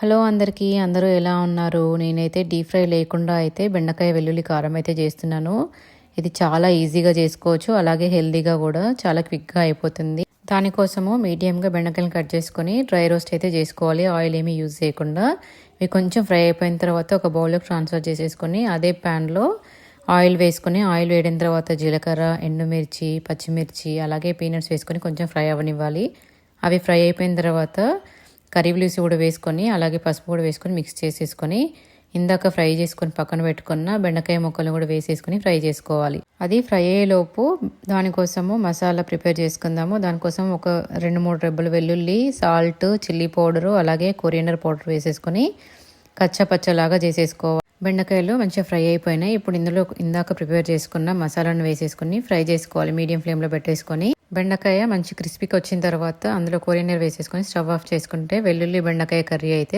Hello అందరికీ, అందరూ ఎలా ఉన్నారు? నేనైతే డీప్ ఫ్రై లేకుండా అయితే బెండకాయ వెల్లుల్లి కారం అయితే చేస్తున్నాను. ఇది చాలా ఈజీగా చేసుకోవచ్చు. అలాగే హెల్తీగా కూడా చాలా క్విక్‌గా అయిపోతుంది. దానికోసము మీడియంగా బెండకాయలను కట్ చేసుకొని డ్రై రోస్ట్ అయితే చేసుకోవాలి. ఆయిల్ ఏమీ యూజ్ చేయకుండా. ఇవి కొంచెం ఫ్రై అయిపోయిన తర్వాత ఒక బౌల్‌లోకి ట్రాన్స్‌ఫర్ చేసేసుకొని అదే ప్యాన్‌లో ఆయిల్ వేసుకొని, ఆయిల్ వేడిన తర్వాత జీలకర్ర, ఎండుమిర్చి, పచ్చిమిర్చి అలాగే పీనట్స్ వేసుకొని కొంచెం ఫ్రై అవ్వనివ్వాలి. అవి ఫ్రై అయిపోయిన తర్వాత కర్రీ లీవ్స్ కూడా వేసుకొని అలాగే పసుపు కూడా వేసుకొని మిక్స్ చేసేసుకొని ఇందాక ఫ్రై చేసుకొని పక్కన పెట్టుకున్న బెండకాయ ముక్కలు కూడా వేసేసుకొని ఫ్రై చేసుకోవాలి. అది ఫ్రై అయ్యేలోపు దానికోసము మసాలా ప్రిపేర్ చేసుకుందాము. దానికోసం ఒక 2-3 రెబ్బలు వెల్లుల్లి, సాల్ట్, చిల్లీ పౌడరు అలాగే కొరియండర్ పౌడర్ వేసేసుకొని కచ్చా పచ్చలాగా చేసేసుకోవాలి. బెండకాయలు మంచిగా ఫ్రై అయిపోయినాయి. ఇప్పుడు ఇందులో ఇందాక ప్రిపేర్ చేసుకున్న మసాలాను వేసేసుకొని ఫ్రై చేసుకోవాలి. మీడియం ఫ్లేమ్లో పెట్టేసుకొని బెండకాయ మంచి క్రిస్పీకి వచ్చిన తర్వాత అందులో కొరియండర్ వేసేసుకొని స్టవ్ ఆఫ్ చేసుకుంటే వెల్లుల్లి బెండకాయ కర్రీ అయితే